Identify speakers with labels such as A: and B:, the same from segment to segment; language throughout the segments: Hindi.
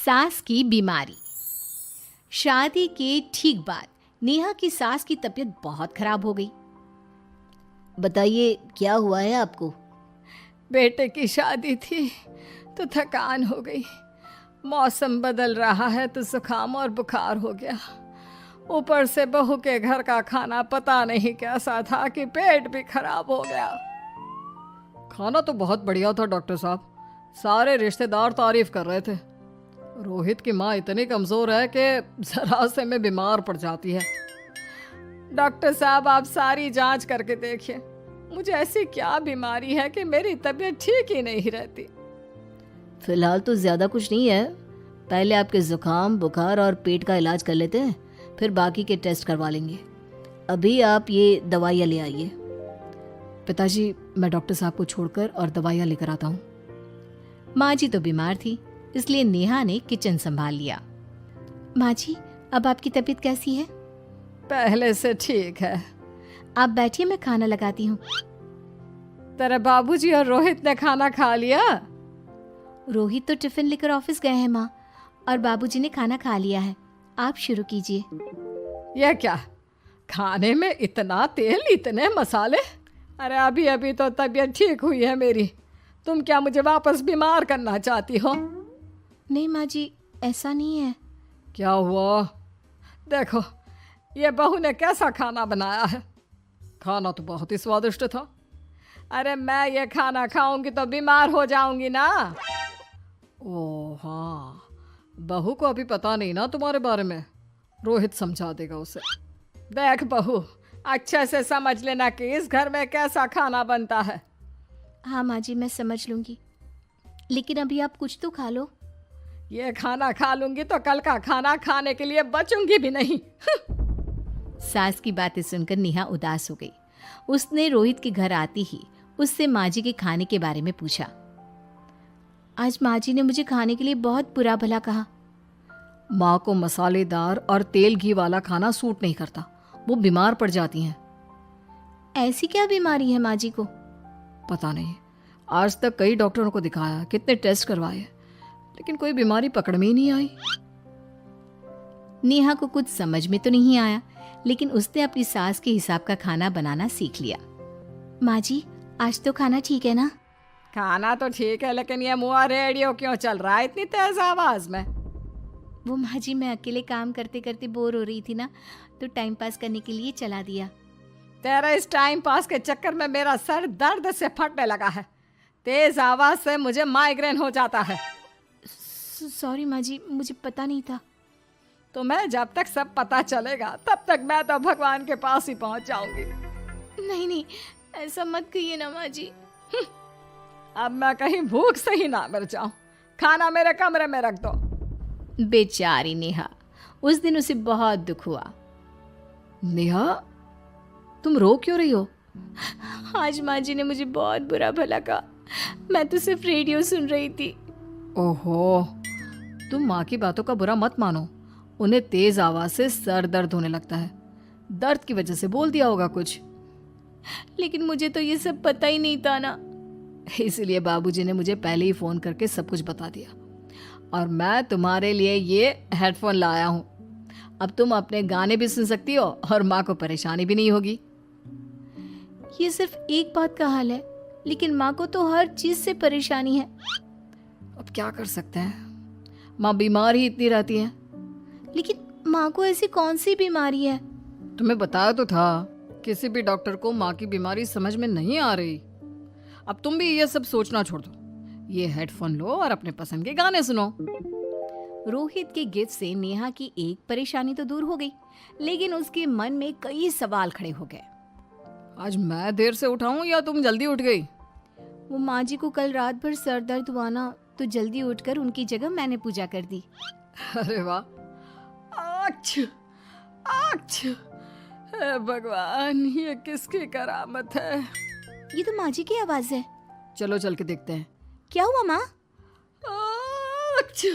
A: सास की बीमारी। शादी के ठीक बाद नेहा की सास की तबीयत बहुत खराब हो गई।
B: बताइए क्या हुआ है आपको?
C: बेटे की शादी थी तो थकान हो गई। मौसम बदल रहा है तो जुकाम और बुखार हो गया। ऊपर से बहू के घर का खाना पता नहीं कैसा था कि पेट भी खराब हो गया। खाना तो बहुत बढ़िया था डॉक्टर साहब, सारे रिश्तेदार तारीफ कर रहे थे। रोहित की माँ इतनी कमज़ोर है कि जरा से में बीमार पड़ जाती है। डॉक्टर साहब आप सारी जांच करके देखिए, मुझे ऐसी क्या बीमारी है कि मेरी तबीयत ठीक ही नहीं रहती।
B: फिलहाल तो ज़्यादा कुछ नहीं है, पहले आपके जुकाम बुखार और पेट का इलाज कर लेते हैं, फिर बाकी के टेस्ट करवा लेंगे। अभी आप ये दवाइयाँ ले आइए।
C: पिताजी मैं डॉक्टर साहब को छोड़कर और दवाइयाँ लेकर आता हूँ।
A: माँ जी तो बीमार थी, इसलिए नेहा ने किचन संभाल लिया। माँ जी अब आपकी तबीयत कैसी है?
C: पहले से ठीक है।
A: आप बैठिए, मैं खाना लगाती हूँ।
C: तेरे बाबूजी और रोहित ने खाना खा लिया?
A: रोहित तो टिफिन लेकर ऑफिस गए हैं माँ, और बाबूजी ने खाना खा लिया है। आप शुरू कीजिए।
C: यह क्या, खाने में इतना तेल इतने मसाले? अरे अभी अभी तो तबीयत ठीक हुई है मेरी, तुम क्या मुझे वापस बीमार करना चाहती हो?
A: नहीं माँ जी, ऐसा नहीं है।
C: क्या हुआ? देखो ये बहू ने कैसा खाना बनाया है। खाना तो बहुत ही स्वादिष्ट था। अरे मैं ये खाना खाऊंगी तो बीमार हो जाऊंगी ना। ओह हाँ, बहू को अभी पता नहीं ना तुम्हारे बारे में, रोहित समझा देगा उसे। देख बहू, अच्छे से समझ लेना कि इस घर में कैसा खाना बनता है।
A: हाँ माँ जी, मैं समझ लूँगी, लेकिन अभी आप कुछ तो खा लो।
C: ये खाना खा लूंगी तो कल का खाना खाने के लिए बचूंगी भी नहीं।
A: सास की बातें सुनकर नेहा उदास हो गई। उसने रोहित के घर आती ही उससे माँ जी के खाने के बारे में पूछा। आज माँ जी ने मुझे खाने के लिए बहुत बुरा भला कहा।
C: माँ को मसालेदार और तेल घी वाला खाना सूट नहीं करता, वो बीमार पड़ जाती हैं।
A: ऐसी क्या बीमारी है माँ जी को?
C: पता नहीं, आज तक कई डॉक्टरों को दिखाया, कितने टेस्ट करवाए, लेकिन कोई बीमारी पकड़ में ही नहीं आई।
A: नेहा को कुछ समझ में तो नहीं आया, लेकिन उसने अपनी सास के हिसाब का खाना बनाना सीख लिया। माँ जी आज तो खाना ठीक है ना?
C: खाना तो ठीक है, लेकिन ये मुआ रेडियो क्यों चल रहा है इतनी तेज आवाज में?
A: वो माँ जी मैं अकेले काम करते करते बोर हो रही थी ना, तो टाइम पास करने के लिए चला दिया।
C: तेरा इस टाइम पास के चक्कर में मेरा सर दर्द से फटने लगा है। तेज आवाज से मुझे माइग्रेन हो जाता है।
A: सॉरी माँ जी, मुझे पता नहीं था।
C: तुम्हें जब तक सब पता चलेगा तब तक मैं तो भगवान के पास ही पहुंच जाऊंगी।
A: नहीं नहीं, ऐसा मत कहिए ना माँ जी।
C: अब मैं कहीं भूख से ही ना मर जाऊं। खाना मेरे कमरे में रख दो।
A: बेचारी नेहा, उस दिन उसे बहुत दुख हुआ।
C: नेहा तुम रो क्यों रही हो?
A: आज माँ जी ने मुझे बहुत बुरा भला कहा, मैं तो सिर्फ रेडियो सुन रही थी।
C: ओहो, तुम माँ की बातों का बुरा मत मानो, उन्हें तेज आवाज से सर दर्द होने लगता है, दर्द की वजह से बोल दिया होगा कुछ।
A: लेकिन मुझे तो ये सब पता ही नहीं था ना,
C: इसलिए बाबूजी ने मुझे पहले ही फोन करके सब कुछ बता दिया, और मैं तुम्हारे लिए ये हेडफोन लाया हूँ। अब तुम अपने गाने भी सुन सकती हो और माँ को परेशानी भी नहीं होगी।
A: ये सिर्फ एक बात का हाल है, लेकिन माँ को तो हर चीज से परेशानी है।
C: अब क्या कर सकते हैं, माँ बीमार ही इतनी रहती है।
A: लेकिन माँ को ऐसी कौन सी बीमारी है?
C: तुम्हें बताया तो था, किसी भी डॉक्टर को माँ की बीमारी समझ में नहीं आ रही। अब तुम भी ये सब सोचना छोड़ दो, ये हेडफोन लो और अपने पसंद के गाने सुनो।
A: रोहित के गिफ्ट से नेहा की एक परेशानी तो दूर हो गई, लेकिन उसके मन में कई सवाल खड़े हो गए।
C: आज मैं देर से उठा हूं या तुम जल्दी उठ गई?
A: वो माँ जी को कल रात भर सर दर्द हुआ ना, तो जल्दी उठकर उनकी जगह मैंने पूजा कर दी।
C: अरे वाह, आच्छू, आच्छू, हे भगवान, ये किसकी करामत है?
A: ये तो माँ जी की आवाज है।
C: चलो चल के देखते हैं।
A: क्या हुआ माँ?
C: आच्छू,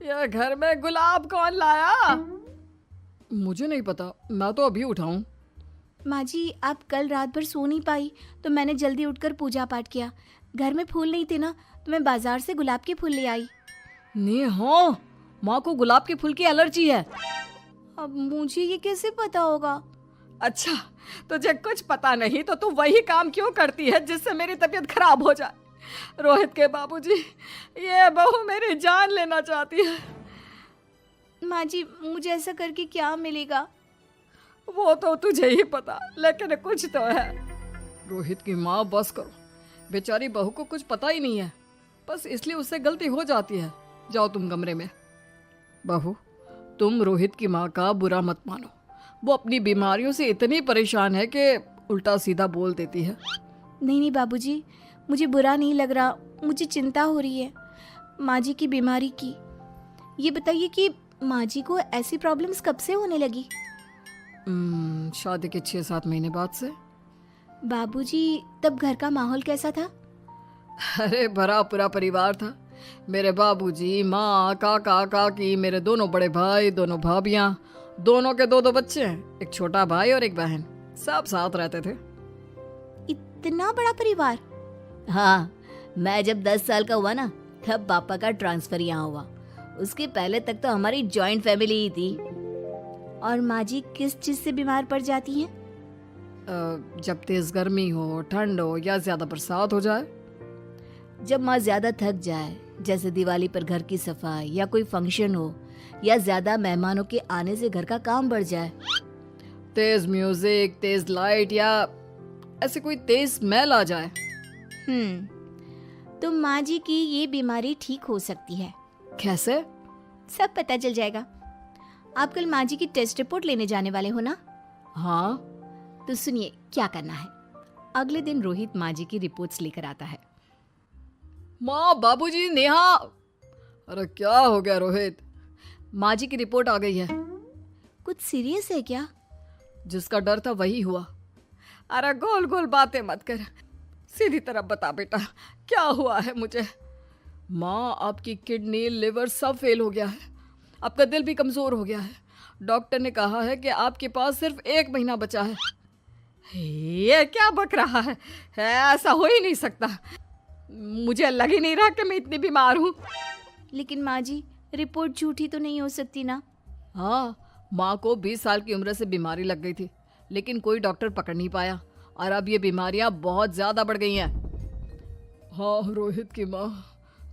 C: ये घर में गुलाब कौन लाया? मुझे नहीं पता, मैं तो अभी उठा हूँ।
A: माँ जी आप कल रात भर सो नहीं पाई, तो मैंने जल्दी उठकर पूजा पाठ किया। घर में फूल नहीं थे ना, तो मैं बाजार से गुलाब के फूल ले आई।
C: नेहा, माँ को गुलाब के फूल की एलर्जी है।
A: अब मुझे ये कैसे पता होगा?
C: अच्छा, तुझे कुछ पता नहीं तो तू वही काम क्यों करती है जिससे मेरी तबीयत खराब हो जाए? रोहित के बाबूजी, ये बहू मेरी जान लेना चाहती है।
A: माँ जी, मुझे ऐसा करके क्या मिलेगा?
C: वो तो तुझे ही पता, लेकिन कुछ तो है। रोहित की माँ, बस करो। बेचारी बहू को कुछ पता ही नहीं है, बस इसलिए उससे गलती हो जाती है। जाओ तुम कमरे में। बहू, तुम रोहित की माँ का बुरा मत मानो। वो अपनी बीमारियों से इतनी परेशान है कि उल्टा सीधा बोल देती है।
A: नहीं बाबूजी, मुझे बुरा नहीं लग रहा, मुझे चिंता हो रही है माँ जी की बीमारी की। ये बताइए कि माँ जी को ऐसी प्रॉब्लम्स कब से होने लगी?
C: शादी के 6-7 महीने बाद से।
A: बाबूजी, तब घर का माहौल कैसा था?
C: अरे भरा पूरा परिवार था। मेरे बाबूजी, माँ, काका, काकी, मेरे दोनों बड़े भाई, दोनों भाभियाँ, दोनों के 2-2 बच्चे हैं, एक छोटा भाई और एक बहन। सब साथ रहते थे।
A: इतना बड़ा परिवार?
B: हाँ, मैं जब 10 साल का हुआ ना, तब पापा का ट्रांसफर यहाँ हुआ। उसके पहले तक तो हमारी जॉइंट फैमिली ही थी।
A: और माँ जी किस चीज से बीमार पड़ जाती हैं?
C: जब तेज गर्मी हो, ठंड हो या ज्यादा बरसात हो जाए।
B: जब माँ ज्यादा थक जाए, जैसे दिवाली पर घर की सफाई या कोई फंक्शन हो, या ज्यादा मेहमानों के आने से घर का काम बढ़ जाए।
C: तेज म्यूजिक, तेज लाइट या ऐसे कोई तेज स्मेल आ जाए।
A: तो माँ जी की ये बीमारी ठीक हो सकती है।
C: कैसे?
A: सब पता चल जाएगा। आप कल माँ जी की टेस्ट रिपोर्ट लेने जाने वाले हो ना?
C: हाँ।
A: तो सुनिए क्या करना है। अगले दिन रोहित माँ जी की रिपोर्ट्स लेकर आता है।
C: माँ, बाबूजी, नेहा। अरे क्या हो गया रोहित? माँ जी की रिपोर्ट आ गई है।
A: कुछ सीरियस है क्या?
C: जिसका डर था वही हुआ। अरे गोल गोल बातें मत कर, सीधी तरफ बता बेटा, क्या हुआ है मुझे? माँ, आपकी किडनी, लिवर सब फेल हो गया है। आपका दिल भी कमजोर हो गया है। डॉक्टर ने कहा है कि आपके पास सिर्फ 1 महीना बचा है। ये क्या बक रहा है? ऐसा हो ही नहीं सकता। मुझे लग ही नहीं रहा कि मैं इतनी बीमार हूँ।
A: लेकिन माँ जी, रिपोर्ट झूठी तो नहीं हो सकती ना?
C: हाँ, माँ को 20 साल की उम्र से बीमारी लग गई थी, लेकिन कोई डॉक्टर पकड़ नहीं पाया और अब ये बीमारियां बहुत ज्यादा बढ़ गई हैं। हाँ रोहित की माँ,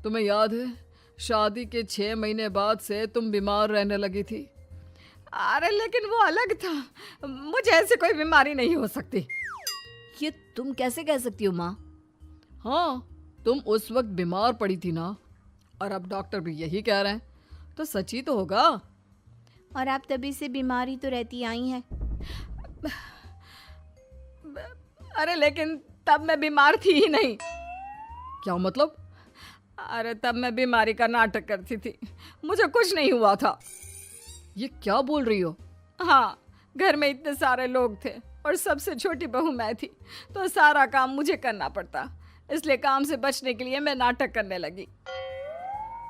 C: तुम्हें याद है शादी के 6 महीने बाद से तुम बीमार रहने लगी थी। अरे लेकिन वो अलग था, मुझे ऐसी कोई बीमारी नहीं हो सकती।
B: ये तुम कैसे कह सकती हो माँ?
C: हाँ, तुम उस वक्त बीमार पड़ी थी ना, और अब डॉक्टर भी यही कह रहे हैं, तो सच ही तो होगा।
A: और आप तभी से बीमारी तो रहती आई हैं।
C: अरे लेकिन तब मैं बीमार थी ही नहीं। क्या मतलब? अरे तब मैं बीमारी का नाटक करती थी, मुझे कुछ नहीं हुआ था। ये क्या बोल रही हो? हाँ, घर में इतने सारे लोग थे और सबसे छोटी बहू मैं थी, तो सारा काम मुझे करना पड़ता, इसलिए काम से बचने के लिए मैं नाटक करने लगी।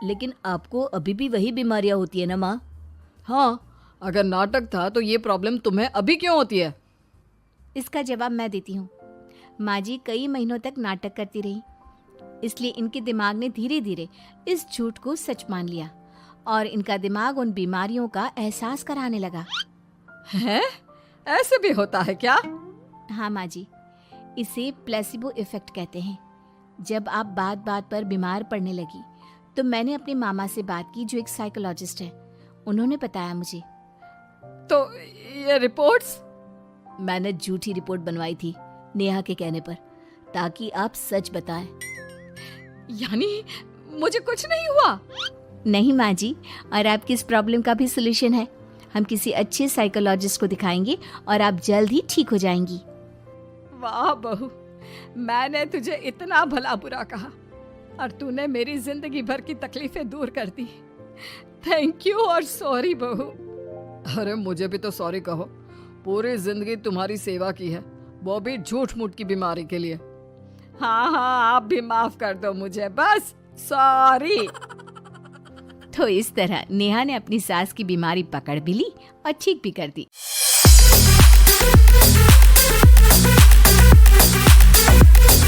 B: लेकिन आपको अभी भी वही बीमारियां होती है ना माँ?
C: हाँ, अगर नाटक था तो ये प्रॉब्लम तुम्हें अभी क्यों होती है?
A: इसका जवाब मैं देती हूँ। माँ जी कई महीनों तक नाटक करती रही, इसलिए इनके दिमाग ने धीरे धीरे इस झूठ को सच मान लिया और इनका दिमाग उन बीमारियों का एहसास कराने लगा।
C: हैं? ऐसे भी होता है क्या?
A: हाँ माँ जी, इसे प्लेसिबो इफेक्ट कहते हैं। जब आप बात बात पर बीमार पड़ने लगी तो मैंने अपने मामा से बात की, जो एक साइकोलॉजिस्ट है। उन्होंने बताया मुझे।
C: तो ये रिपोर्ट्स?
B: मैंने झूठी रिपोर्ट बनवाई थी नेहा के कहने पर, ताकि आप सच बताएं।
C: यानी मुझे कुछ नहीं हुआ?
A: नहीं माँ जी, और आपकी इस प्रॉब्लम का भी सोल्यूशन है। हम किसी अच्छे साइकोलॉजिस्ट को दिखाएंगे और आप जल्द ही ठीक हो जाएंगी।
C: वाह बहू, मैंने तुझे इतना भला बुरा कहा और तूने मेरी जिंदगी भर की तकलीफें दूर कर दी। थैंक यू और सॉरी बहू। अरे मुझे भी तो सॉरी कहो, पूरी जिंदगी तुम्हारी सेवा की है, वो भी झूठ मूठ की बीमारी के लिए। हाँ हाँ, आप भी माफ कर दो मुझे, बस सॉरी।
A: तो इस तरह नेहा ने अपनी सास की बीमारी पकड़ भी ली और ठीक भी कर दी।